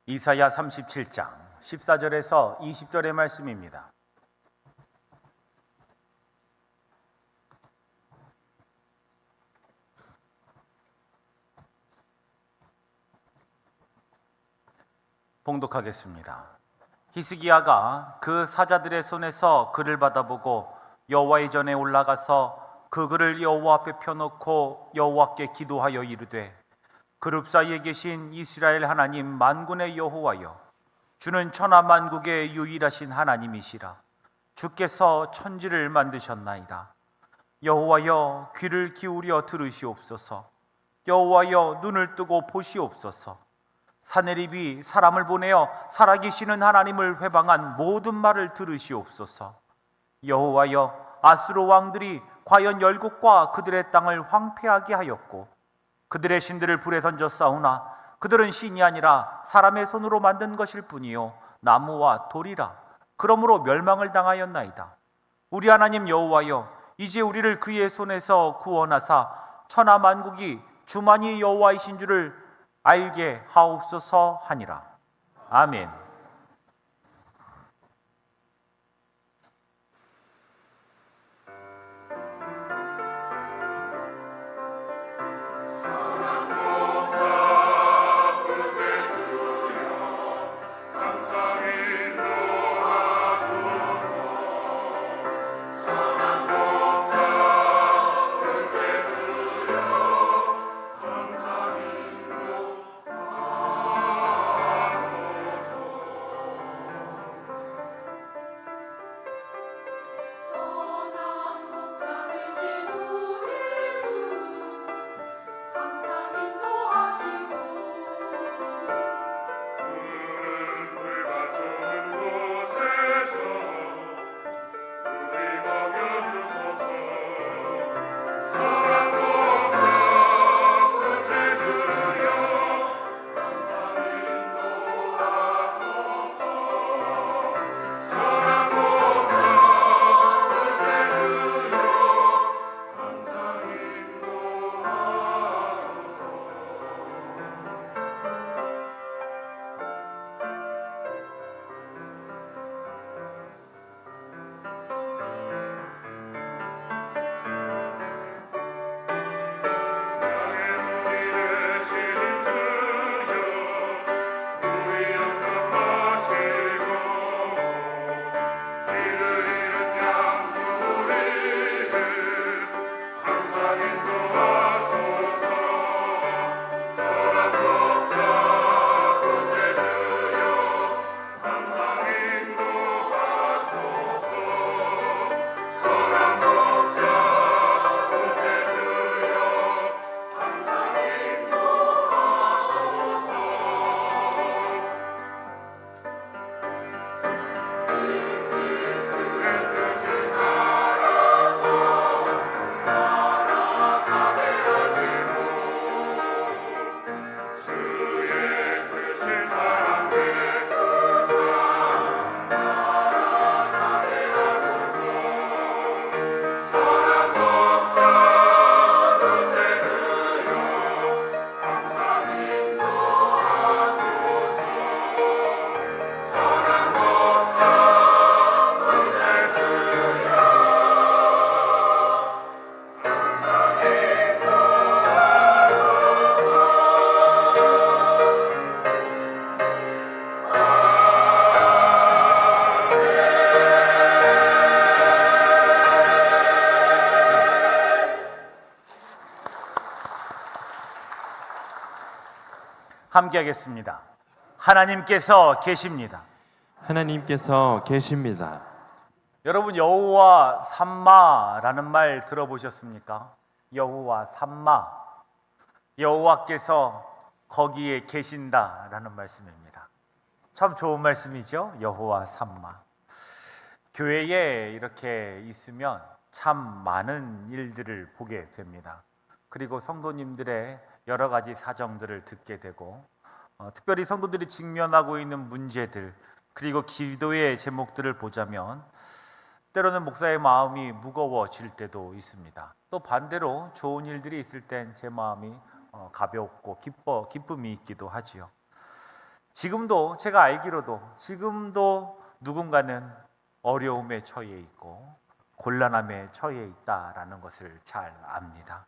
이사야 37장 14절에서 20절의 말씀입니다. 봉독하겠습니다. 히스기야가 그 사자들의 손에서 글을 받아보고 여호와의 전에 올라가서 그 글을 여호와 앞에 펴놓고 여호와께 기도하여 이르되, 그룹 사이에 계신 이스라엘 하나님 만군의 여호와여, 주는 천하 만국의 유일하신 하나님이시라. 주께서 천지를 만드셨나이다. 여호와여, 귀를 기울여 들으시옵소서. 여호와여, 눈을 뜨고 보시옵소서. 사내립이 사람을 보내어 살아계시는 하나님을 회방한 모든 말을 들으시옵소서. 여호와여, 아수르 왕들이 과연 열국과 그들의 땅을 황폐하게 하였고 그들의 신들을 불에 던져 싸우나 그들은 신이 아니라 사람의 손으로 만든 것일 뿐이요 나무와 돌이라. 그러므로 멸망을 당하였나이다. 우리 하나님 여호와여, 이제 우리를 그의 손에서 구원하사 천하 만국이 주만이 여호와이신 줄을 알게 하옵소서 하니라. 아멘. 함께 하겠습니다. 하나님께서 계십니다. 하나님께서 계십니다. 여러분, 여호와 삼마라는 말 들어보셨습니까? 여호와 삼마, 여호와께서 거기에 계신다라는 말씀입니다. 참 좋은 말씀이죠. 여호와 삼마. 교회에 이렇게 있으면 참 많은 일들을 보게 됩니다. 그리고 성도님들의 여러 가지 사정들을 듣게 되고, 특별히 성도들이 직면하고 있는 문제들, 그리고 기도의 제목들을 보자면 때로는 목사의 마음이 무거워질 때도 있습니다. 또 반대로 좋은 일들이 있을 땐 제 마음이 가볍고 기쁨이 있기도 하지요. 지금도 제가 알기로도 지금도 누군가는 어려움에 처해 있고 곤란함에 처해 있다라는 것을 잘 압니다.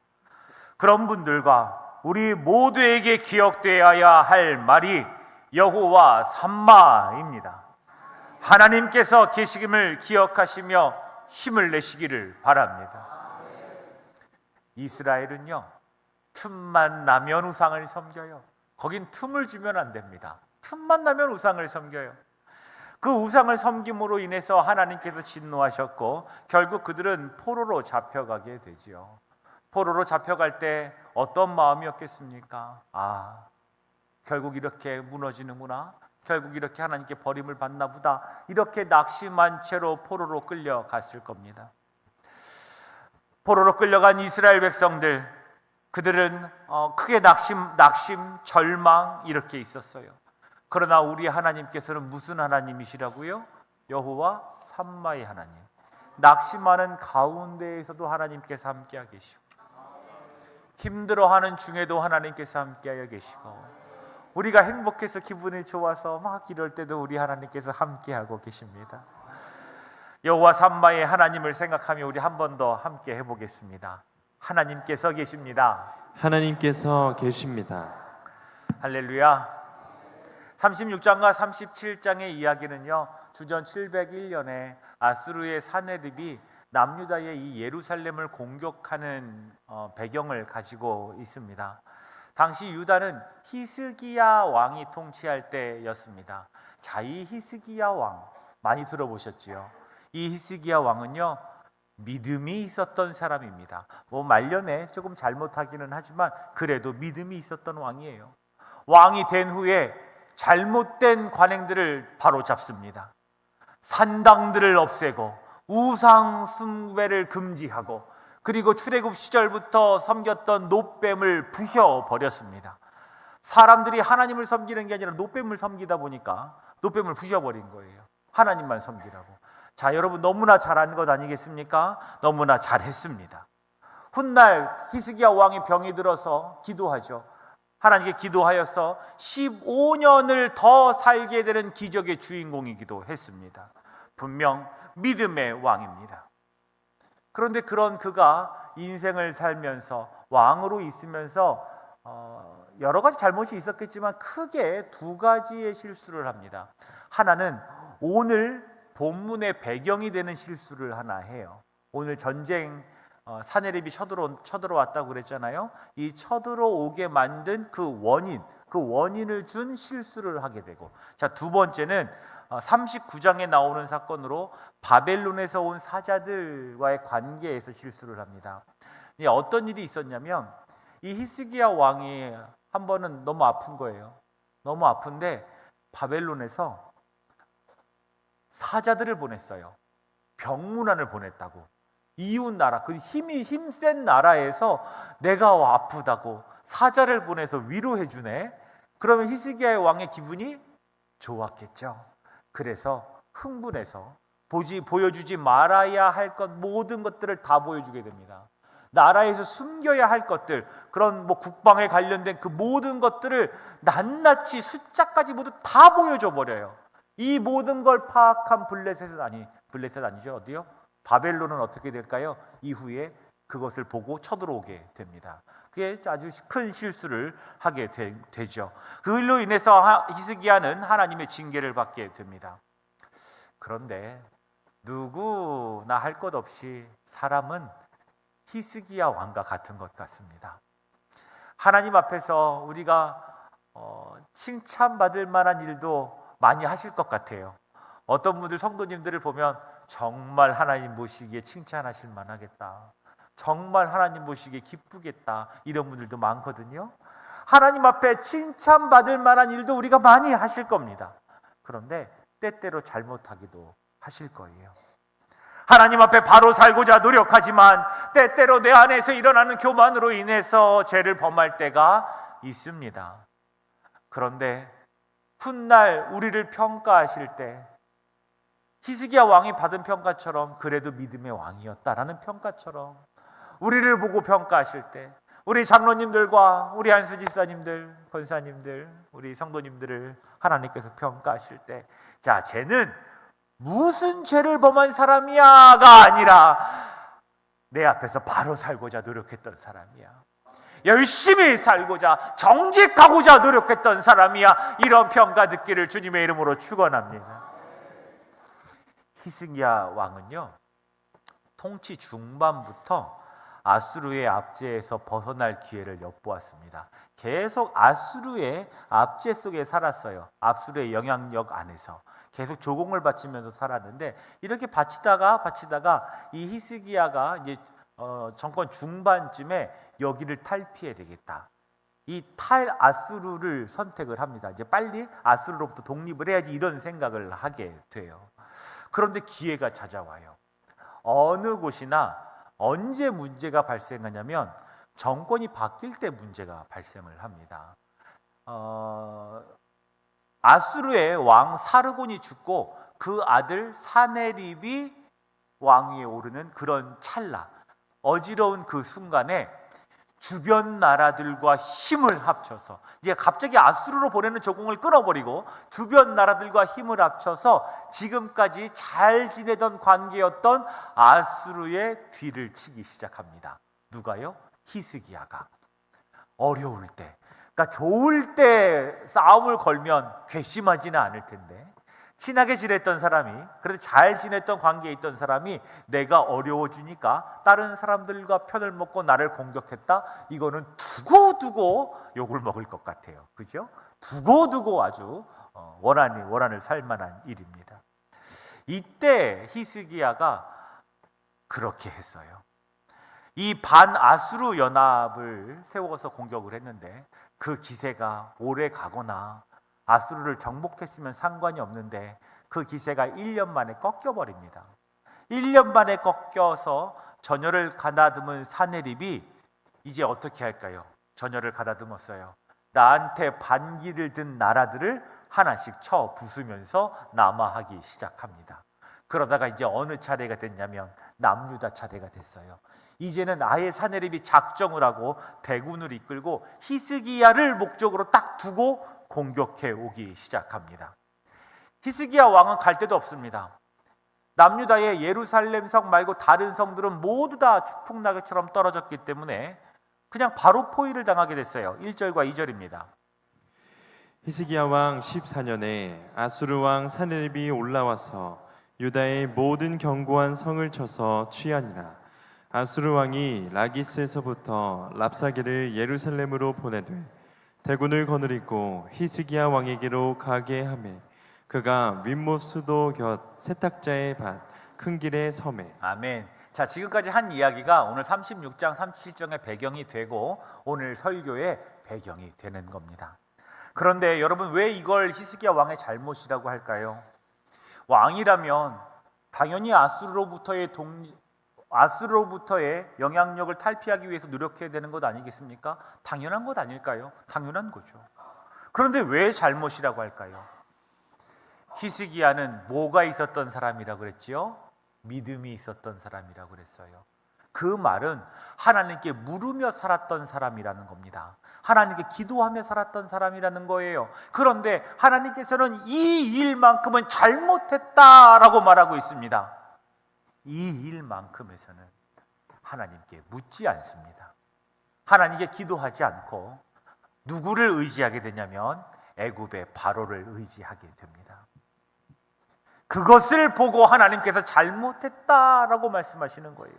그런 분들과 우리 모두에게 기억되어야 할 말이 여호와 삼마입니다. 하나님께서 계시김을 기억하시며 힘을 내시기를 바랍니다. 이스라엘은요, 틈만 나면 우상을 섬겨요. 거긴 틈을 주면 안 됩니다. 틈만 나면 우상을 섬겨요. 그 우상을 섬김으로 인해서 하나님께서 진노하셨고 결국 그들은 포로로 잡혀가게 되지요. 포로로 잡혀갈 때 어떤 마음이었겠습니까? 결국 이렇게 무너지는구나, 결국 이렇게 하나님께 버림을 받나 보다, 이렇게 낙심한 채로 포로로 끌려갔을 겁니다. 포로로 끌려간 이스라엘 백성들, 그들은 크게 낙심, 절망 이렇게 있었어요. 그러나 우리 하나님께서는 무슨 하나님이시라고요? 여호와 삼마의 하나님. 낙심하는 가운데에서도 하나님께서 함께하고 계시고, 힘들어하는 중에도 하나님께서 함께하여 계시고, 우리가 행복해서 기분이 좋아서 막 이럴 때도 우리 하나님께서 함께하고 계십니다. 여호와 삼마의 하나님을 생각하며 우리 한 번 더 함께 해보겠습니다. 하나님께서 계십니다. 하나님께서 계십니다. 할렐루야. 36장과 37장의 이야기는요, 주전 701년에 아수르의 사네립이 남유다의 이 예루살렘을 공격하는 배경을 가지고 있습니다. 당시 유다는 히스기야 왕이 통치할 때였습니다. 자, 이 히스기야 왕 많이 들어보셨지요? 이 히스기야 왕은요, 믿음이 있었던 사람입니다. 말년에 조금 잘못하기는 하지만 그래도 믿음이 있었던 왕이에요. 왕이 된 후에 잘못된 관행들을 바로잡습니다. 산당들을 없애고 우상 숭배를 금지하고, 그리고 출애굽 시절부터 섬겼던 놋뱀을 부셔버렸습니다. 사람들이 하나님을 섬기는 게 아니라 놋뱀을 섬기다 보니까 놋뱀을 부셔버린 거예요. 하나님만 섬기라고. 자, 여러분 너무나 잘한 것 아니겠습니까? 너무나 잘했습니다. 훗날 히스기야 왕이 병이 들어서 기도하죠. 하나님께 기도하여서 15년을 더 살게 되는 기적의 주인공이기도 했습니다. 분명 믿음의 왕입니다. 그런데 그런 그가 인생을 살면서, 왕으로 있으면서 여러 가지 잘못이 있었겠지만 크게 두 가지의 실수를 합니다. 하나는 오늘 본문의 배경이 되는 실수를 하나 해요. 오늘 전쟁, 사네립이 쳐들어왔다고 그랬잖아요. 이 쳐들어오게 만든 그 원인을 준 실수를 하게 되고, 자, 두 번째는 39장에 나오는 사건으로 바벨론에서 온 사자들과의 관계에서 실수를 합니다. 어떤 일이 있었냐면, 이 히스기야 왕이 한 번은 너무 아픈 거예요. 너무 아픈데 바벨론에서 사자들을 보냈어요. 병문안을 보냈다고. 이웃 나라, 그 힘센 나라에서 내가 아프다고 사자를 보내서 위로해 주네. 그러면 히스기야 왕의 기분이 좋았겠죠. 그래서 흥분해서 보여주지 말아야 할 것, 모든 것들을 다 보여주게 됩니다. 나라에서 숨겨야 할 것들, 그런 국방에 관련된 그 모든 것들을 낱낱이 숫자까지 모두 다 보여줘 버려요. 이 모든 걸 파악한 블레셋 아니죠. 어디요? 바벨론은 어떻게 될까요? 이후에 그것을 보고 쳐들어오게 됩니다. 그게 아주 큰 실수를 하게 되죠. 그 일로 인해서 히스기야는 하나님의 징계를 받게 됩니다. 그런데 누구나 할 것 없이 사람은 히스기야 왕과 같은 것 같습니다. 하나님 앞에서 우리가 칭찬받을 만한 일도 많이 하실 것 같아요. 어떤 분들, 성도님들을 보면 정말 하나님 보시기에 칭찬하실 만하겠다, 정말 하나님 보시기에 기쁘겠다, 이런 분들도 많거든요. 하나님 앞에 칭찬받을 만한 일도 우리가 많이 하실 겁니다. 그런데 때때로 잘못하기도 하실 거예요. 하나님 앞에 바로 살고자 노력하지만 때때로 내 안에서 일어나는 교만으로 인해서 죄를 범할 때가 있습니다. 그런데 훗날 우리를 평가하실 때 히스기야 왕이 받은 평가처럼 그래도 믿음의 왕이었다라는 평가처럼 우리를 보고 평가하실 때 우리 장로님들과 우리 한수 지사님들, 권사님들, 우리 성도님들을 하나님께서 평가하실 때, 자, 쟤는 무슨 죄를 범한 사람이야가 아니라 내 앞에서 바로 살고자 노력했던 사람이야. 열심히 살고자, 정직하고자 노력했던 사람이야. 이런 평가 듣기를 주님의 이름으로 축원합니다. 히스기야 왕은요, 통치 중반부터 아수르의 압제에서 벗어날 기회를 엿보았습니다. 계속 아수르의 압제 속에 살았어요. 아수르의 영향력 안에서 계속 조공을 바치면서 살았는데, 이렇게 바치다가 이 히스기야가 이제 정권 중반쯤에 여기를 탈피해야 되겠다. 이 탈아수르를 선택을 합니다. 이제 빨리 아수르로부터 독립을 해야지, 이런 생각을 하게 돼요. 그런데 기회가 찾아와요. 어느 곳이나 언제 문제가 발생하냐면 정권이 바뀔 때 문제가 발생을 합니다. 아수르의 왕 사르곤이 죽고 그 아들 사네립이 왕위에 오르는 그런 찰나, 어지러운 그 순간에 주변 나라들과 힘을 합쳐서, 이제 갑자기 아수르로 보내는 조공을 끊어버리고 주변 나라들과 힘을 합쳐서 지금까지 잘 지내던 관계였던 아수르의 뒤를 치기 시작합니다. 누가요? 히스기야가. 어려울 때, 그러니까 좋을 때 싸움을 걸면 괘씸하지는 않을 텐데, 친하게 지냈던 사람이, 그래도 잘 지냈던 관계에 있던 사람이 내가 어려워지니까 다른 사람들과 편을 먹고 나를 공격했다? 이거는 두고두고 욕을 먹을 것 같아요. 그죠? 두고두고 아주 원한을 살 만한 일입니다. 이때 히스기야가 그렇게 했어요. 이 반아수르 연합을 세워서 공격을 했는데, 그 기세가 오래 가거나 아수르를 정복했으면 상관이 없는데, 그 기세가 1년 만에 꺾여버립니다. 1년 만에 꺾여서 전열을 가다듬은 사네립이 이제 어떻게 할까요? 전열을 가다듬었어요. 나한테 반기를 든 나라들을 하나씩 쳐 부수면서 남하하기 시작합니다. 그러다가 이제 어느 차례가 됐냐면 남유다 차례가 됐어요. 이제는 아예 사네립이 작정을 하고 대군을 이끌고 히스기야를 목적으로 딱 두고 공격해 오기 시작합니다. 히스기야 왕은 갈 데도 없습니다. 남유다의 예루살렘 성 말고 다른 성들은 모두 다 추풍낙엽처럼 떨어졌기 때문에 그냥 바로 포위를 당하게 됐어요. 1절과 2절입니다. 히스기야 왕 14년에 아수르 왕 사네립이 올라와서 유다의 모든 견고한 성을 쳐서 취하니라. 아수르 왕이 라기스에서부터 랍사게를 예루살렘으로 보내되 대군을 거느리고 히스기야 왕에게로 가게 하매 그가 윗못 수도 곁 세탁자의 밭 큰 길의 섬에. 아멘. 자, 지금까지 한 이야기가 오늘 36장 37장의 배경이 되고 오늘 설교의 배경이 되는 겁니다. 그런데 여러분, 왜 이걸 히스기야 왕의 잘못이라고 할까요? 왕이라면 당연히 아수르로부터의 영향력을 탈피하기 위해서 노력해야 되는 것 아니겠습니까? 당연한 것 아닐까요? 당연한 거죠. 그런데 왜 잘못이라고 할까요? 히스기야는 뭐가 있었던 사람이라고 그랬지요? 믿음이 있었던 사람이라고 그랬어요. 그 말은 하나님께 물으며 살았던 사람이라는 겁니다. 하나님께 기도하며 살았던 사람이라는 거예요. 그런데 하나님께서는 이 일만큼은 잘못했다라고 말하고 있습니다. 이 일만큼에서는 하나님께 묻지 않습니다. 하나님께 기도하지 않고 누구를 의지하게 되냐면 애굽의 바로를 의지하게 됩니다. 그것을 보고 하나님께서 잘못했다라고 말씀하시는 거예요.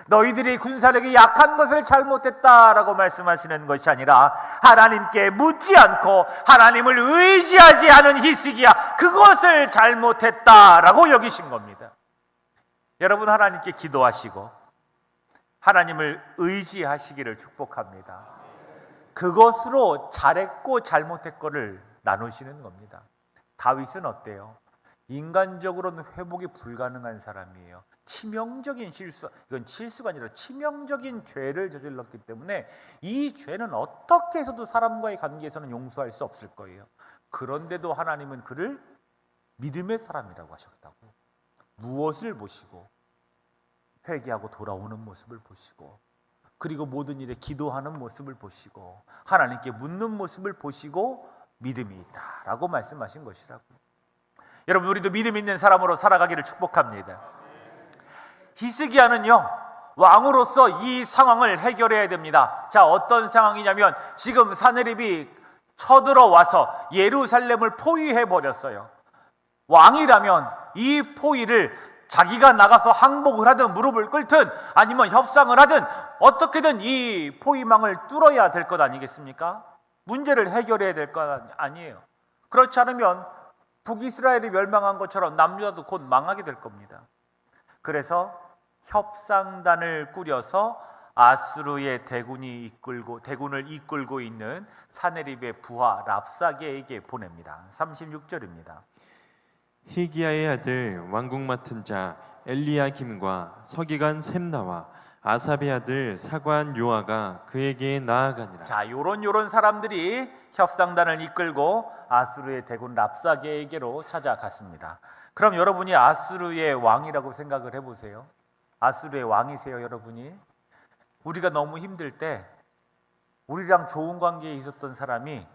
너희들이 군사력이 약한 것을 잘못했다라고 말씀하시는 것이 아니라 하나님께 묻지 않고 하나님을 의지하지 않은 히스기야, 그것을 잘못했다라고 여기신 겁니다. 여러분, 하나님께 기도하시고 하나님을 의지하시기를 축복합니다. 그것으로 잘했고 잘못했고를 나누시는 겁니다. 다윗은 어때요? 인간적으로는 회복이 불가능한 사람이에요. 치명적인 실수, 이건 실수가 아니라 치명적인 죄를 저질렀기 때문에 이 죄는 어떻게 해서도 사람과의 관계에서는 용서할 수 없을 거예요. 그런데도 하나님은 그를 믿음의 사람이라고 하셨다고. 무엇을 보시고? 회개하고 돌아오는 모습을 보시고 그리고 모든 일에 기도하는 모습을 보시고 하나님께 묻는 모습을 보시고 믿음이 있다라고 말씀하신 것이라고. 여러분, 우리도 믿음 있는 사람으로 살아가기를 축복합니다. 히스기야는요, 왕으로서 이 상황을 해결해야 됩니다. 자, 어떤 상황이냐면 지금 사내립이 쳐들어와서 예루살렘을 포위해 버렸어요. 왕이라면 이 포위를 자기가 나가서 항복을 하든 무릎을 꿇든 아니면 협상을 하든 어떻게든 이 포위망을 뚫어야 될 것 아니겠습니까? 문제를 해결해야 될 것 아니에요. 그렇지 않으면 북이스라엘이 멸망한 것처럼 남유다도 곧 망하게 될 겁니다. 그래서 협상단을 꾸려서 아수르의 대군을 이끌고 있는 사네립의 부하 랍사게에게 보냅니다. 36절입니다. 희기야의 아들 왕궁 맡은 자 엘리야김과 서기관 셈나와 아삽의 아들 사관 요아가 그에게 나아가니라. 자, 요런 사람들이 협상단을 이끌고 아수르의 대군 랍사게에게로 찾아갔습니다. 그럼 여러분이 아수르의 왕이라고 생각을 해보세요. 아수르의 왕이세요, 여러분이? 우리가 너무 힘들 때 우리랑 좋은 관계에 있었던 사람이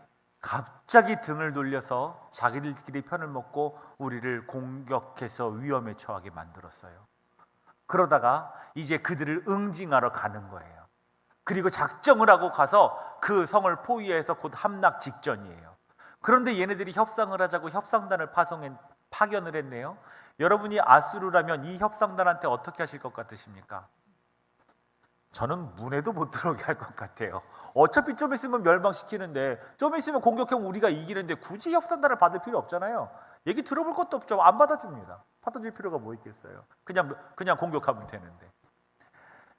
갑자기 등을 돌려서 자기들끼리 편을 먹고 우리를 공격해서 위험에 처하게 만들었어요. 그러다가 이제 그들을 응징하러 가는 거예요. 그리고 작정을 하고 가서 그 성을 포위해서 곧 함락 직전이에요. 그런데 얘네들이 협상을 하자고 협상단을 파견을 했네요. 여러분이 아수르라면 이 협상단한테 어떻게 하실 것 같으십니까? 저는 문에도 못 들어오게 할 것 같아요. 어차피 좀 있으면 멸망시키는데, 좀 있으면 공격하면 우리가 이기는데 굳이 협상단을 받을 필요 없잖아요. 얘기 들어볼 것도 없죠. 안 받아줍니다. 받아줄 필요가 뭐 있겠어요. 그냥 공격하면 되는데.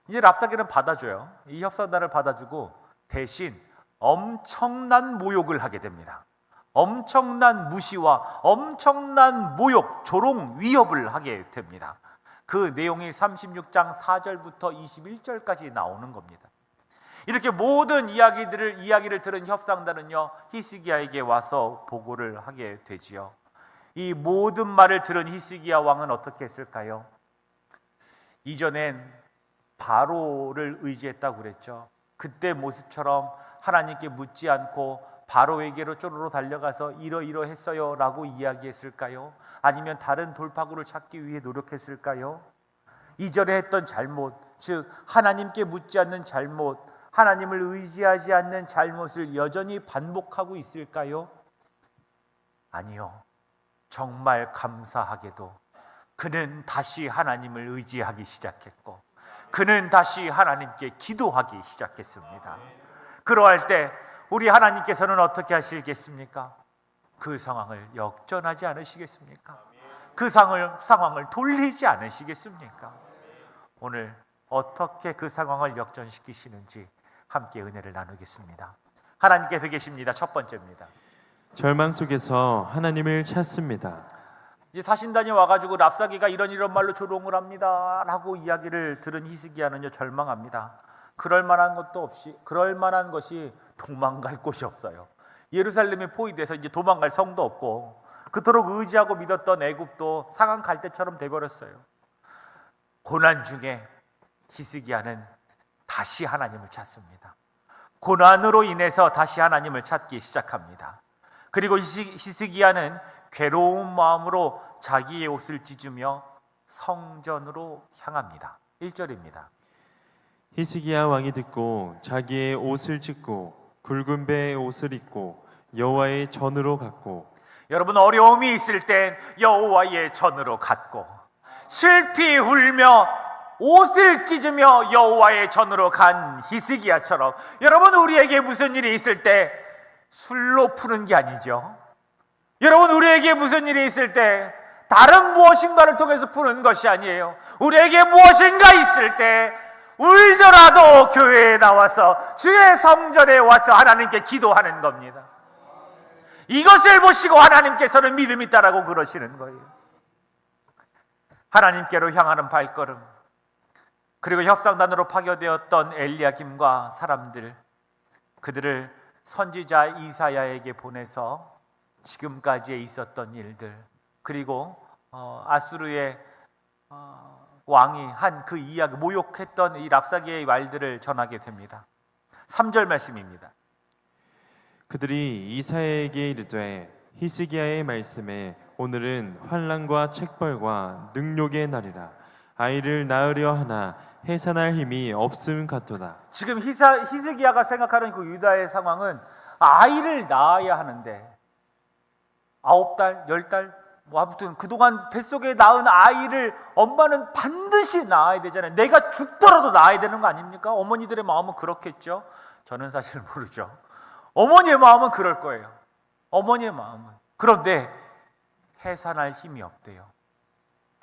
이제 랍사게는 받아줘요. 이 협상단을 받아주고 대신 엄청난 모욕을 하게 됩니다. 엄청난 무시와 엄청난 모욕, 조롱, 위협을 하게 됩니다. 그 내용이 36장 4절부터 21절까지 나오는 겁니다. 이렇게 모든 이야기를 들은 협상단은요, 히스기야에게 와서 보고를 하게 되지요. 이 모든 말을 들은 히스기야 왕은 어떻게 했을까요? 이전엔 바로를 의지했다고 그랬죠. 그때 모습처럼 하나님께 묻지 않고 바로에게로 쪼르르 달려가서 이러이러했어요 라고 이야기했을까요? 아니면 다른 돌파구를 찾기 위해 노력했을까요? 이전에 했던 잘못, 즉 하나님께 묻지 않는 잘못, 하나님을 의지하지 않는 잘못을 여전히 반복하고 있을까요? 아니요. 정말 감사하게도 그는 다시 하나님을 의지하기 시작했고 그는 다시 하나님께 기도하기 시작했습니다. 그러할 때 우리 하나님께서는 어떻게 하시겠습니까? 그 상황을 역전하지 않으시겠습니까? 그 상황을 돌리지 않으시겠습니까? 오늘 어떻게 그 상황을 역전시키시는지 함께 은혜를 나누겠습니다. 하나님께서 계십니다. 첫 번째입니다. 절망 속에서 하나님을 찾습니다. 이제 사신단이 와가지고 랍사게가 이런 말로 조롱을 합니다 라고 이야기를 들은 히스기야는요, 절망합니다. 그럴 만한 것이 도망갈 곳이 없어요. 예루살렘에 포위돼서 이제 도망갈 성도 없고 그토록 의지하고 믿었던 애굽도 상한 갈대처럼 돼버렸어요. 고난 중에 히스기야는 다시 하나님을 찾습니다. 고난으로 인해서 다시 하나님을 찾기 시작합니다. 그리고 히스기야는 괴로운 마음으로 자기의 옷을 찢으며 성전으로 향합니다. 1절입니다. 히스기야 왕이 듣고 자기의 옷을 찢고 굵은 배의 옷을 입고 여호와의 전으로 갔고. 여러분, 어려움이 있을 땐 여호와의 전으로 갔고 슬피 울며 옷을 찢으며 여호와의 전으로 간 히스기야처럼 여러분, 우리에게 무슨 일이 있을 때 술로 푸는 게 아니죠. 여러분, 우리에게 무슨 일이 있을 때 다른 무엇인가를 통해서 푸는 것이 아니에요. 우리에게 무엇인가 있을 때 울더라도 교회에 나와서 주의 성전에 와서 하나님께 기도하는 겁니다. 이것을 보시고 하나님께서는 믿음이 있다라고 그러시는 거예요. 하나님께로 향하는 발걸음, 그리고 협상단으로 파견되었던 엘리야김과 사람들, 그들을 선지자 이사야에게 보내서 지금까지에 있었던 일들, 그리고 아수르의 왕이 한 그 이야기, 모욕했던 이 랍사게의 말들을 전하게 됩니다. 3절 말씀입니다. 그들이 이사야에게 이르되 히스기야의 말씀에 오늘은 환난과 책벌과 능욕의 날이라 아이를 낳으려 하나 해산할 힘이 없음 같도다. 지금 히스기야가 생각하는 그 유다의 상황은 아이를 낳아야 하는데 9달, 10달, 아무튼 그동안 뱃속에 낳은 아이를 엄마는 반드시 낳아야 되잖아요. 내가 죽더라도 낳아야 되는 거 아닙니까? 어머니들의 마음은 그렇겠죠. 저는 사실 모르죠. 어머니의 마음은 그럴 거예요. 어머니의 마음은. 그런데 해산할 힘이 없대요.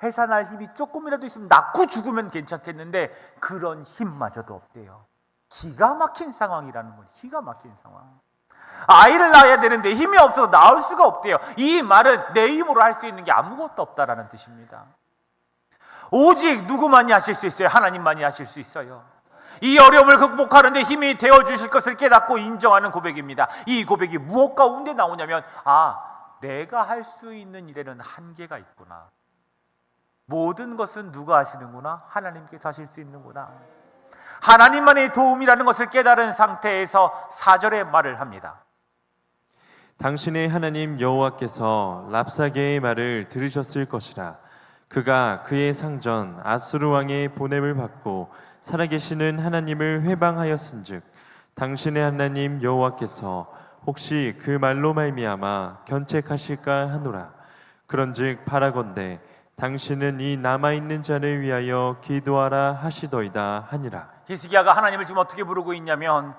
해산할 힘이 조금이라도 있으면 낳고 죽으면 괜찮겠는데 그런 힘마저도 없대요. 기가 막힌 상황이라는 거지. 기가 막힌 상황. 아이를 낳아야 되는데 힘이 없어서 낳을 수가 없대요. 이 말은 내 힘으로 할 수 있는 게 아무것도 없다라는 뜻입니다. 오직 누구만이 하실 수 있어요? 하나님만이 하실 수 있어요. 이 어려움을 극복하는데 힘이 되어주실 것을 깨닫고 인정하는 고백입니다. 이 고백이 무엇 가운데 나오냐면 내가 할 수 있는 일에는 한계가 있구나. 모든 것은 누가 하시는구나? 하나님께서 하실 수 있는구나. 하나님만의 도움이라는 것을 깨달은 상태에서 4절의 말을 합니다. 당신의 하나님 여호와께서 랍사게의 말을 들으셨을 것이라. 그가 그의 상전 아수르 왕의 보냄을 받고 살아계시는 하나님을 회방하였은즉 당신의 하나님 여호와께서 혹시 그 말로 말미암아 견책하실까 하노라. 그런즉 바라건대 당신은 이 남아있는 자를 위하여 기도하라 하시더이다 하니라. 히스기야가 하나님을 지금 어떻게 부르고 있냐면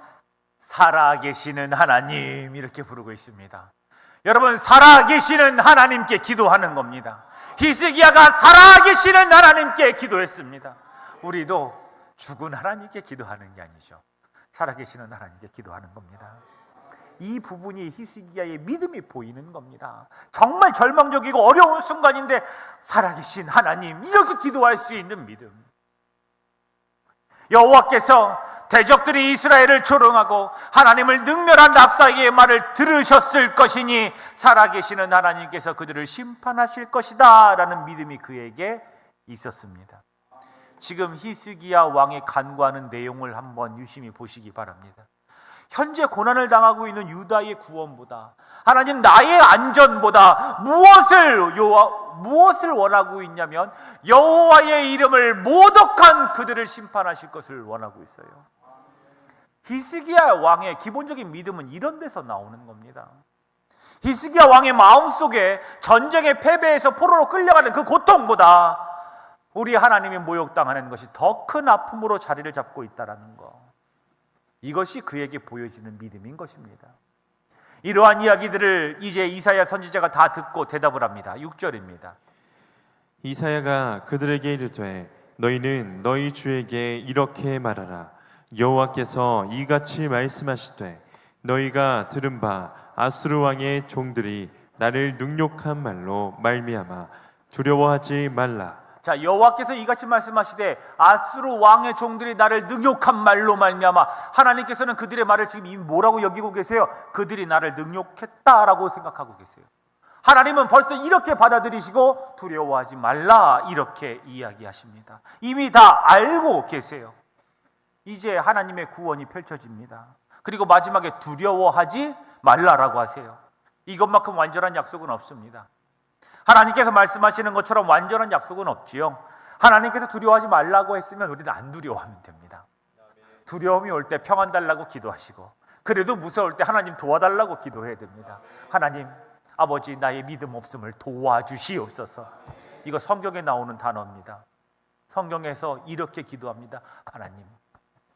살아계시는 하나님 이렇게 부르고 있습니다. 여러분, 살아계시는 하나님께 기도하는 겁니다. 히스기야가 살아계시는 하나님께 기도했습니다. 우리도 죽은 하나님께 기도하는 게 아니죠. 살아계시는 하나님께 기도하는 겁니다. 이 부분이 히스기야의 믿음이 보이는 겁니다. 정말 절망적이고 어려운 순간인데 살아계신 하나님 이렇게 기도할 수 있는 믿음. 여호와께서 대적들이 이스라엘을 조롱하고 하나님을 능멸한 랍사게의 말을 들으셨을 것이니 살아계시는 하나님께서 그들을 심판하실 것이다 라는 믿음이 그에게 있었습니다. 지금 히스기야 왕의 간구하는 내용을 한번 유심히 보시기 바랍니다. 현재 고난을 당하고 있는 유다의 구원보다 하나님 나의 안전보다 무엇을 원하고 있냐면 여호와의 이름을 모독한 그들을 심판하실 것을 원하고 있어요. 히스기야 왕의 기본적인 믿음은 이런 데서 나오는 겁니다. 히스기야 왕의 마음속에 전쟁의 패배에서 포로로 끌려가는 그 고통보다 우리 하나님이 모욕당하는 것이 더 큰 아픔으로 자리를 잡고 있다는 거. 이것이 그에게 보여지는 믿음인 것입니다. 이러한 이야기들을 이제 이사야 선지자가 다 듣고 대답을 합니다. 6절입니다. 이사야가 그들에게 이르되 너희는 너희 주에게 이렇게 말하라. 여호와께서 이같이 말씀하시되 너희가 들은 바 아수르 왕의 종들이 나를 능욕한 말로 말미암아 두려워하지 말라. 자, 여호와께서 이같이 말씀하시되 아수르 왕의 종들이 나를 능욕한 말로 말미암아. 하나님께서는 그들의 말을 지금 이미 뭐라고 여기고 계세요? 그들이 나를 능욕했다라고 생각하고 계세요. 하나님은 벌써 이렇게 받아들이시고 두려워하지 말라 이렇게 이야기하십니다. 이미 다 알고 계세요. 이제 하나님의 구원이 펼쳐집니다. 그리고 마지막에 두려워하지 말라라고 하세요. 이것만큼 완전한 약속은 없습니다. 하나님께서 말씀하시는 것처럼 완전한 약속은 없지요. 하나님께서 두려워하지 말라고 했으면 우리는 안 두려워하면 됩니다. 두려움이 올 때 평안 달라고 기도하시고, 그래도 무서울 때 하나님 도와달라고 기도해야 됩니다. 하나님, 아버지 나의 믿음 없음을 도와주시옵소서. 이거 성경에 나오는 단어입니다. 성경에서 이렇게 기도합니다. 하나님,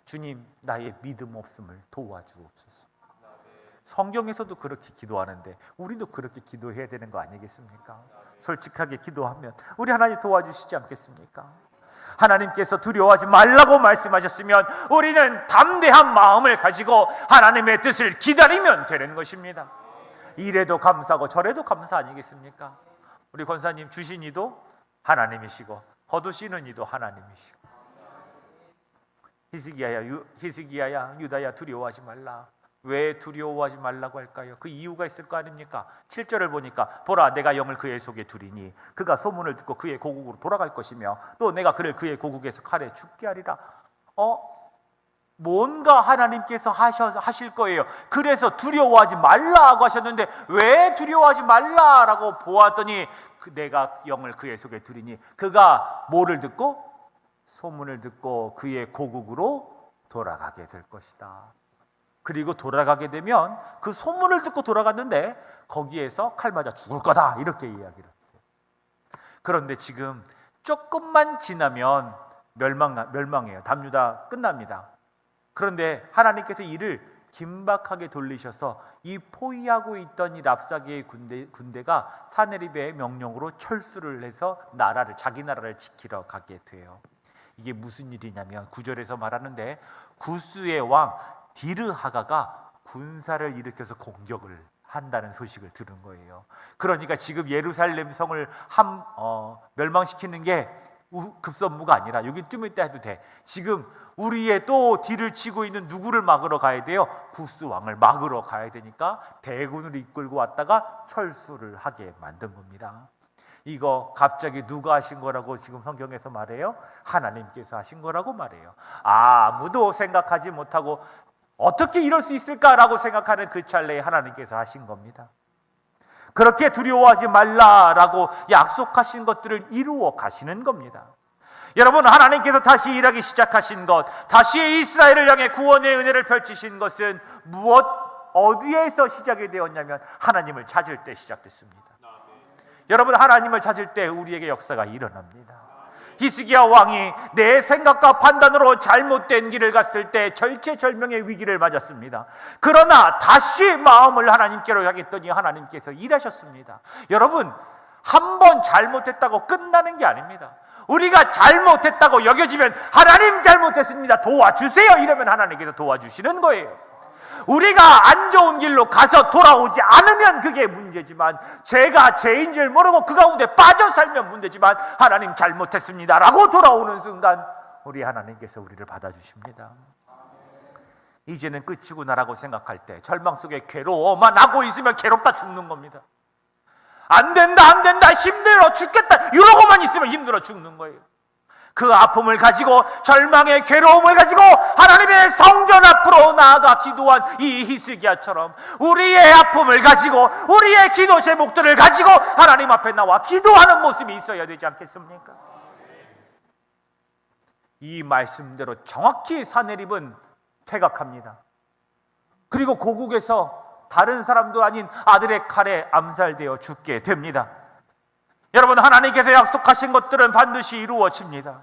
주님 나의 믿음 없음을 도와주옵소서. 성경에서도 그렇게 기도하는데 우리도 그렇게 기도해야 되는 거 아니겠습니까? 솔직하게 기도하면 우리 하나님 도와주시지 않겠습니까? 하나님께서 두려워하지 말라고 말씀하셨으면 우리는 담대한 마음을 가지고 하나님의 뜻을 기다리면 되는 것입니다. 이래도 감사하고 저래도 감사 아니겠습니까? 우리 권사님 주신 이도 하나님이시고 거두시는 이도 하나님이시고. 히스기야야 유다야 두려워하지 말라. 왜 두려워하지 말라고 할까요? 그 이유가 있을 거 아닙니까? 7절을 보니까 보라 내가 영을 그의 속에 두리니 그가 소문을 듣고 그의 고국으로 돌아갈 것이며 또 내가 그를 그의 고국에서 칼에 죽게 하리라. 뭔가 하나님께서 하실 거예요. 그래서 두려워하지 말라고 하셨는데 왜 두려워하지 말라라고 보았더니 내가 영을 그의 속에 두리니 그가 뭐를 듣고? 소문을 듣고 그의 고국으로 돌아가게 될 것이다. 그리고 돌아가게 되면 그 소문을 듣고 돌아갔는데 거기에서 칼 맞아 죽을 거다 이렇게 이야기를 했어요. 그런데 지금 조금만 지나면 멸망해요. 담유다 끝납니다. 그런데 하나님께서 이를 긴박하게 돌리셔서 이 포위하고 있던 이 랍사게의 군대가 사네립의 명령으로 철수를 해서 자기 나라를 지키러 가게 돼요. 이게 무슨 일이냐면 9절에서 말하는데 구스의 왕 디르하가가 군사를 일으켜서 공격을 한다는 소식을 들은 거예요. 그러니까 지금 예루살렘 성을 멸망시키는 게 급선무가 아니라 여기 좀 이따 해도 돼. 지금 우리의 또 뒤를 치고 있는 누구를 막으러 가야 돼요? 구스 왕을 막으러 가야 되니까 대군을 이끌고 왔다가 철수를 하게 만든 겁니다. 이거 갑자기 누가 하신 거라고 지금 성경에서 말해요? 하나님께서 하신 거라고 말해요. 아무도 생각하지 못하고 어떻게 이럴 수 있을까라고 생각하는 그 찰나에 하나님께서 하신 겁니다. 그렇게 두려워하지 말라라고 약속하신 것들을 이루어 가시는 겁니다. 여러분, 하나님께서 다시 일하기 시작하신 것, 다시 이스라엘을 향해 구원의 은혜를 펼치신 것은 어디에서 시작이 되었냐면 하나님을 찾을 때 시작됐습니다. 여러분, 하나님을 찾을 때 우리에게 역사가 일어납니다. 히스기야 왕이 내 생각과 판단으로 잘못된 길을 갔을 때 절체절명의 위기를 맞았습니다. 그러나 다시 마음을 하나님께로 향했더니 하나님께서 일하셨습니다. 여러분, 한 번 잘못했다고 끝나는 게 아닙니다. 우리가 잘못했다고 여겨지면 하나님 잘못했습니다, 도와주세요 이러면 하나님께서 도와주시는 거예요. 우리가 안 좋은 길로 가서 돌아오지 않으면 그게 문제지만, 제가 죄인 줄 모르고 그 가운데 빠져 살면 문제지만, 하나님 잘못했습니다 라고 돌아오는 순간 우리 하나님께서 우리를 받아주십니다. 이제는 끝이구나라고 생각할 때 절망 속에 괴로워만 하고 있으면 괴롭다 죽는 겁니다. 안 된다 힘들어 죽겠다 이러고만 있으면 힘들어 죽는 거예요. 그 아픔을 가지고, 절망의 괴로움을 가지고 하나님의 성전 앞으로 나아가 기도한 이 히스기야처럼 우리의 아픔을 가지고, 우리의 기도 제목들을 가지고 하나님 앞에 나와 기도하는 모습이 있어야 되지 않겠습니까? 이 말씀대로 정확히 사네립은 퇴각합니다. 그리고 고국에서 다른 사람도 아닌 아들의 칼에 암살되어 죽게 됩니다. 여러분, 하나님께서 약속하신 것들은 반드시 이루어집니다.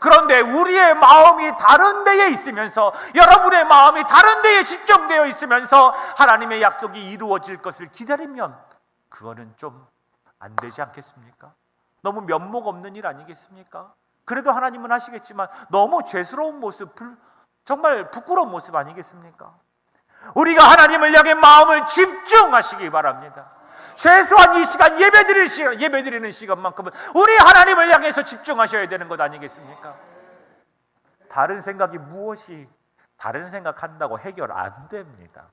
그런데 우리의 마음이 다른 데에 있으면서, 여러분의 마음이 다른 데에 집중되어 있으면서 하나님의 약속이 이루어질 것을 기다리면 그거는 좀 안 되지 않겠습니까? 너무 면목 없는 일 아니겠습니까? 그래도 하나님은 하시겠지만 너무 죄스러운 모습, 정말 부끄러운 모습 아니겠습니까? 우리가 하나님을 향해 마음을 집중하시기 바랍니다. 최소한 이 시간 예배드리는 시간만큼은 우리 하나님을 향해서 집중하셔야 되는 것 아니겠습니까? 다른 생각이 무엇이 다른 생각한다고 해결 안 됩니다.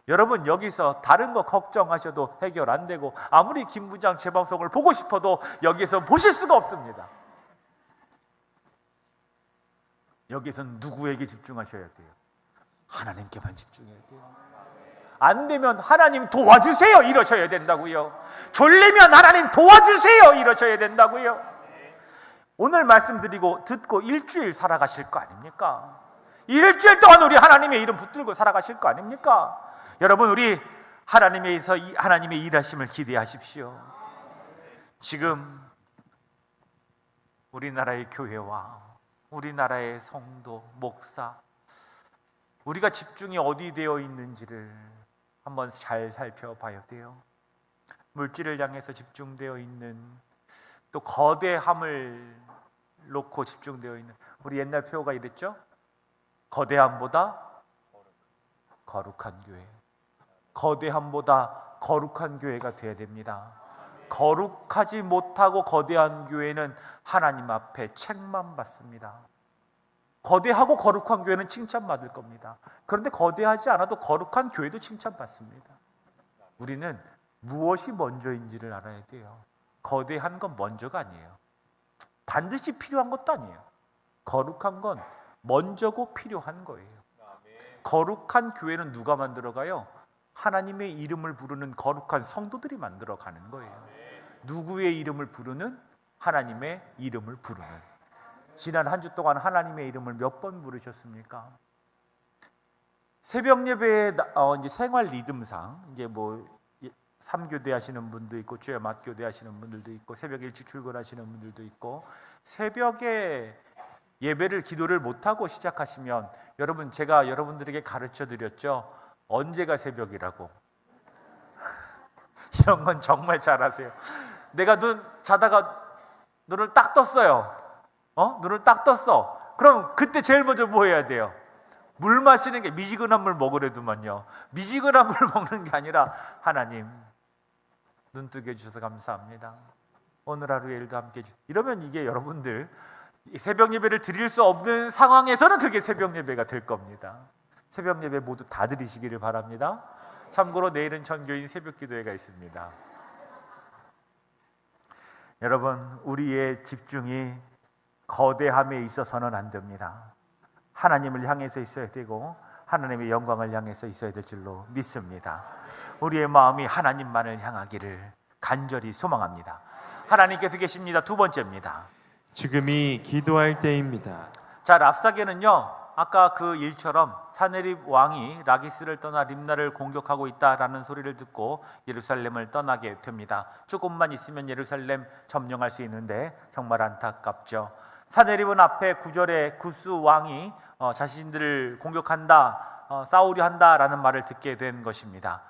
여러분, 여기서 다른 거 걱정하셔도 해결 안 되고, 아무리 김 부장 재방송을 보고 싶어도 여기서 보실 수가 없습니다. 여기서는 누구에게 집중하셔야 돼요? 하나님께만 집중해야 돼요. 안 되면 하나님 도와주세요 이러셔야 된다고요. 졸리면 하나님 도와주세요 이러셔야 된다고요. 오늘 말씀드리고 듣고 일주일 살아가실 거 아닙니까? 일주일 동안 우리 하나님의 이름 붙들고 살아가실 거 아닙니까? 여러분, 우리 하나님에서 하나님의 일하심을 기대하십시오. 지금 우리나라의 교회와 우리나라의 성도, 목사, 우리가 집중이 어디 되어 있는지를 한번 잘 살펴봐야 돼요. 물질을 향해서 집중되어 있는, 또 거대함을 놓고 집중되어 있는, 우리 옛날 표어가 이랬죠? 거대함보다 거룩한 교회, 거대함보다 거룩한 교회가 되어야 됩니다. 거룩하지 못하고 거대한 교회는 하나님 앞에 책만 받습니다. 거대하고 거룩한 교회는 칭찬받을 겁니다. 그런데 거대하지 않아도 거룩한 교회도 칭찬받습니다. 우리는 무엇이 먼저인지를 알아야 돼요. 거대한 건 먼저가 아니에요. 반드시 필요한 것도 아니에요. 거룩한 건 먼저고 필요한 거예요. 거룩한 교회는 누가 만들어가요? 하나님의 이름을 부르는 거룩한 성도들이 만들어가는 거예요. 누구의 이름을 부르는? 하나님의 이름을 부르는. 지난 한 주 동안 하나님의 이름을 몇 번 부르셨습니까? 새벽 예배의 이제 생활 리듬상 이제 뭐 3교대 하시는 분도 있고 주에 맞교대 하시는 분들도 있고 새벽 일찍 출근하시는 분들도 있고 새벽에 예배를 기도를 못 하고 시작하시면 여러분 제가 여러분들에게 가르쳐 드렸죠. 언제가 새벽이라고. 이런 건 정말 잘하세요. 내가 자다가 눈을 딱 떴어요. 눈을 딱 떴어. 그럼 그때 제일 먼저 뭐 해야 돼요? 물 마시는 게 미지근한 물 먹으래도만요. 미지근한 물 먹는 게 아니라 하나님 눈 뜨게 해주셔서 감사합니다. 오늘 하루의 일도 함께 해주세요. 이러면 이게 여러분들 새벽 예배를 드릴 수 없는 상황에서는 그게 새벽 예배가 될 겁니다. 새벽 예배 모두 다 드리시기를 바랍니다. 참고로 내일은 전교인 새벽 기도회가 있습니다. 여러분, 우리의 집중이 거대함에 있어서는 안 됩니다. 하나님을 향해서 있어야 되고 하나님의 영광을 향해서 있어야 될 줄로 믿습니다. 우리의 마음이 하나님만을 향하기를 간절히 소망합니다. 하나님께서 계십니다. 두 번째입니다. 지금이 기도할 때입니다. 자, 랍사게는요 아까 그 일처럼 사네립 왕이 라기스를 떠나 림나를 공격하고 있다라는 소리를 듣고 예루살렘을 떠나게 됩니다. 조금만 있으면 예루살렘 점령할 수 있는데 정말 안타깝죠. 사네립은 앞에 9절에 구스 왕이 자신들을 공격한다, 싸우려 한다라는 말을 듣게 된 것입니다.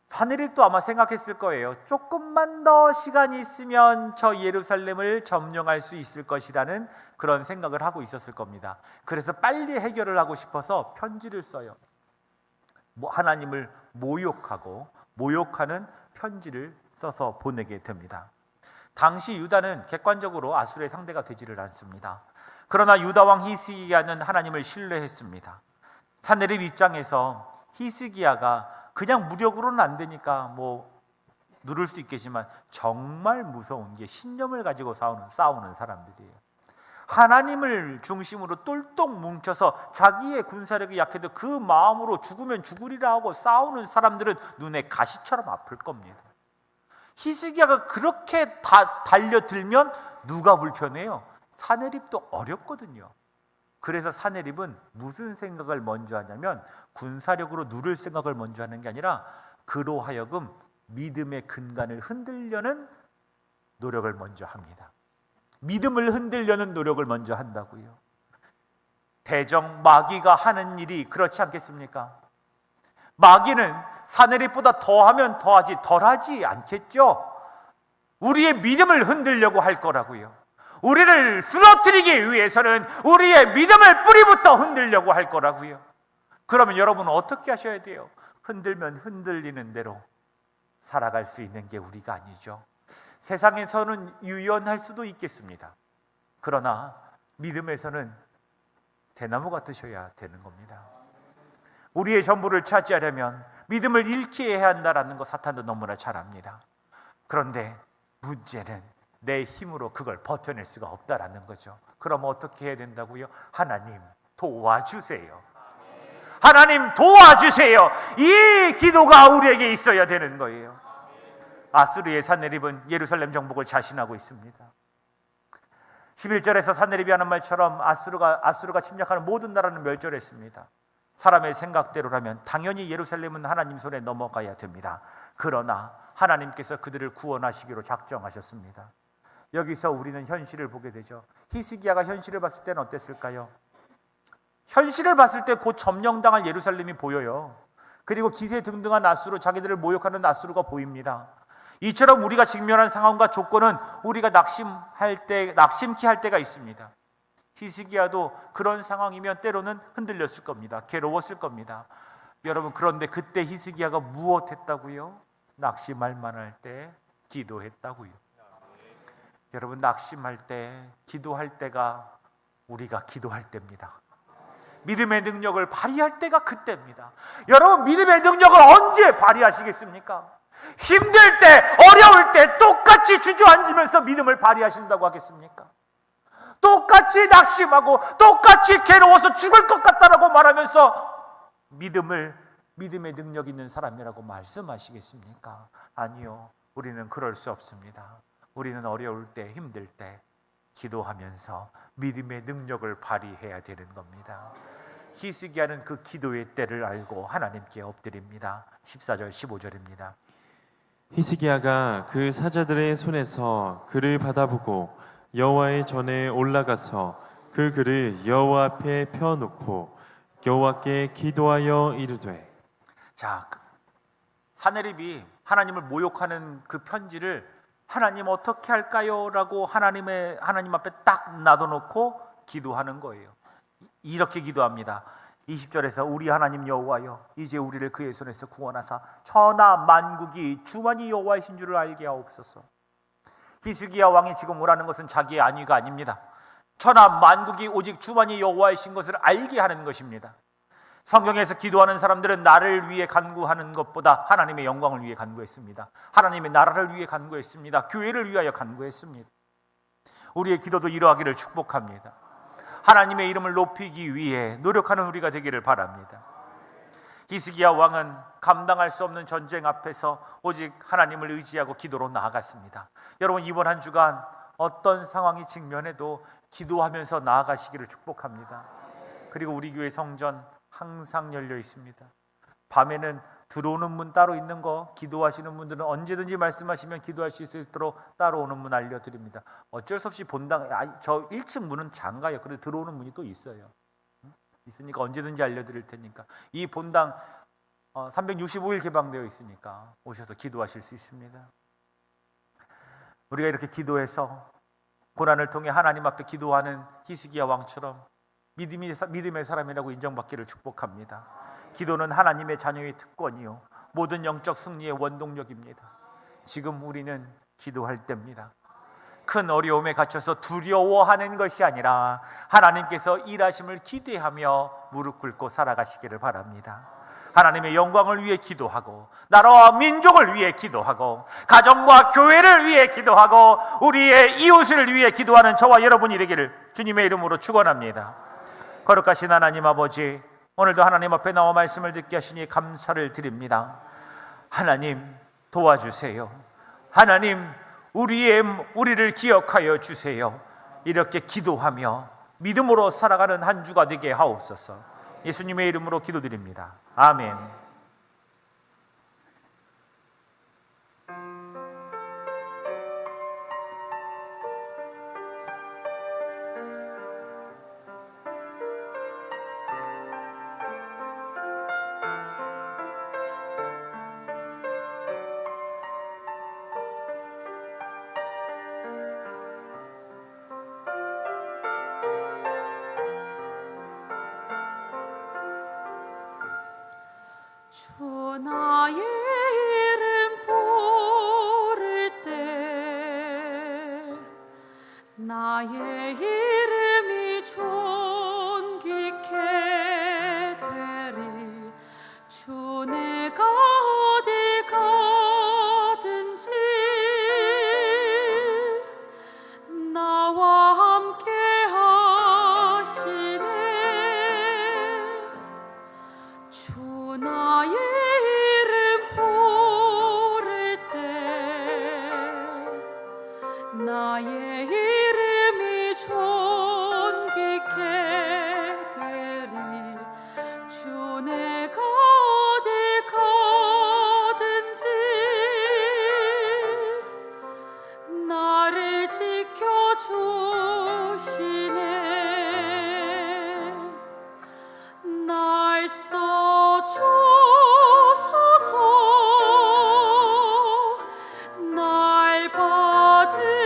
사네립도 아마 생각했을 거예요. 조금만 더 시간이 있으면 저 예루살렘을 점령할 수 있을 것이라는 그런 생각을 하고 있었을 겁니다. 그래서 빨리 해결을 하고 싶어서 편지를 써요. 하나님을 모욕하는 편지를 써서 보내게 됩니다. 당시 유다는 객관적으로 아수르의 상대가 되지를 않습니다. 그러나 유다 왕 히스기야는 하나님을 신뢰했습니다. 사네립 입장에서 히스기야가 그냥 무력으로는 안 되니까 누를 수 있겠지만 정말 무서운 게 신념을 가지고 싸우는 사람들이에요. 하나님을 중심으로 똘똘 뭉쳐서 자기의 군사력이 약해도 그 마음으로 죽으면 죽으리라 하고 싸우는 사람들은 눈에 가시처럼 아플 겁니다. 히스기야가 그렇게 달려들면 누가 불편해요? 사네립도 어렵거든요. 그래서 사네립은 무슨 생각을 먼저 하냐면 군사력으로 누를 생각을 먼저 하는 게 아니라 그로 하여금 믿음의 근간을 흔들려는 노력을 먼저 합니다. 믿음을 흔들려는 노력을 먼저 한다고요. 대적 마귀가 하는 일이 그렇지 않겠습니까? 마귀는 사네립보다 더하면 더하지 덜하지 않겠죠. 우리의 믿음을 흔들려고 할 거라고요. 우리를 쓰러뜨리기 위해서는 우리의 믿음을 뿌리부터 흔들려고 할 거라고요. 그러면 여러분은 어떻게 하셔야 돼요? 흔들면 흔들리는 대로 살아갈 수 있는 게 우리가 아니죠. 세상에서는 유연할 수도 있겠습니다. 그러나 믿음에서는 대나무 같으셔야 되는 겁니다. 우리의 전부를 차지하려면 믿음을 잃게 해야 한다는 거 사탄도 너무나 잘 압니다. 그런데 문제는 내 힘으로 그걸 버텨낼 수가 없다라는 거죠. 그럼 어떻게 해야 된다고요? 하나님 도와주세요. 하나님 도와주세요. 이 기도가 우리에게 있어야 되는 거예요. 아수르의 사네립은 예루살렘 정복을 자신하고 있습니다. 11절에서 사네립이 하는 말처럼 아수르가 침략하는 모든 나라는 멸절했습니다. 사람의 생각대로라면 당연히 예루살렘은 하나님 손에 넘어가야 됩니다. 그러나 하나님께서 그들을 구원하시기로 작정하셨습니다. 여기서 우리는 현실을 보게 되죠. 히스기야가 현실을 봤을 때는 어땠을까요? 현실을 봤을 때 곧 점령당할 예루살렘이 보여요. 그리고 기세등등한 아수르, 자기들을 모욕하는 아수르가 보입니다. 이처럼 우리가 직면한 상황과 조건은 우리가 낙심케 할 때가 있습니다. 히스기야도 그런 상황이면 때로는 흔들렸을 겁니다. 괴로웠을 겁니다. 여러분, 그런데 그때 히스기야가 무엇했다고요? 낙심할 만할 때 기도했다고요. 여러분, 낙심할 때, 기도할 때가 우리가 기도할 때입니다. 믿음의 능력을 발휘할 때가 그때입니다. 여러분, 믿음의 능력을 언제 발휘하시겠습니까? 힘들 때, 어려울 때 똑같이 주저앉으면서 믿음을 발휘하신다고 하겠습니까? 똑같이 낙심하고 똑같이 괴로워서 죽을 것 같다라고 말하면서 믿음의 능력 있는 사람이라고 말씀하시겠습니까? 아니요, 우리는 그럴 수 없습니다. 우리는 어려울 때, 힘들 때 기도하면서 믿음의 능력을 발휘해야 되는 겁니다. 히스기야는 그 기도의 때를 알고 하나님께 엎드립니다. 14절 15절입니다. 히스기야가 그 사자들의 손에서 글을 받아보고 여호와의 전에 올라가서 그 글을 여호와 앞에 펴놓고 여호와께 기도하여 이르되. 자, 사내립이 하나님을 모욕하는 그 편지를 하나님 어떻게 할까요? 라고 하나님 앞에 딱 놔둬놓고 기도하는 거예요. 이렇게 기도합니다. 20절에서 우리 하나님 여호와여, 이제 우리를 그의 손에서 구원하사 천하 만국이 주만이 여호와이신 줄을 알게 하옵소서. 히스기야 왕이 지금 오라는 것은 자기의 안위가 아닙니다. 천하 만국이 오직 주만이 여호와이신 것을 알게 하는 것입니다. 성경에서 기도하는 사람들은 나를 위해 간구하는 것보다 하나님의 영광을 위해 간구했습니다. 하나님의 나라를 위해 간구했습니다. 교회를 위하여 간구했습니다. 우리의 기도도 이러하기를 축복합니다. 하나님의 이름을 높이기 위해 노력하는 우리가 되기를 바랍니다. 히스기야 왕은 감당할 수 없는 전쟁 앞에서 오직 하나님을 의지하고 기도로 나아갔습니다. 여러분, 이번 한 주간 어떤 상황이 직면해도 기도하면서 나아가시기를 축복합니다. 그리고 우리 교회 성전 항상 열려 있습니다. 밤에는 들어오는 문 따로 있는 거, 기도하시는 분들은 언제든지 말씀하시면 기도하실 수 있도록 따로 오는 문 알려드립니다. 어쩔 수 없이 본당, 저 1층 문은 잠가요. 그래도 들어오는 문이 또 있어요. 있으니까 언제든지 알려드릴 테니까. 이 본당 365일 개방되어 있으니까 오셔서 기도하실 수 있습니다. 우리가 이렇게 기도해서 고난을 통해 하나님 앞에 기도하는 히스기야 왕처럼 믿음의 사람이라고 인정받기를 축복합니다. 기도는 하나님의 자녀의 특권이요, 모든 영적 승리의 원동력입니다. 지금 우리는 기도할 때입니다. 큰 어려움에 갇혀서 두려워하는 것이 아니라 하나님께서 일하심을 기대하며 무릎 꿇고 살아가시기를 바랍니다. 하나님의 영광을 위해 기도하고, 나라와 민족을 위해 기도하고, 가정과 교회를 위해 기도하고, 우리의 이웃을 위해 기도하는 저와 여러분이 되기를 주님의 이름으로 축원합니다. 거룩하신 하나님 아버지, 오늘도 하나님 앞에 나와 말씀을 듣게 하시니 감사를 드립니다. 하나님 도와주세요. 하나님 우리를 기억하여 주세요. 이렇게 기도하며 믿음으로 살아가는 한 주가 되게 하옵소서. 예수님의 이름으로 기도드립니다. 아멘. 주 나의 이름 부를 때 나의 이름이 존귀케 되리. 주 내가 어디 가든지 나와 함께 하시네. 주 나의 이름 부를 때 나의 이름이 존귀케 되리. 주 내가 어디 가든지 나를 지켜주시네. 날 써주소서, 날 받으소서.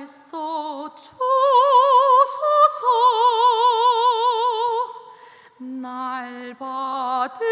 써 주소서 날 받으소서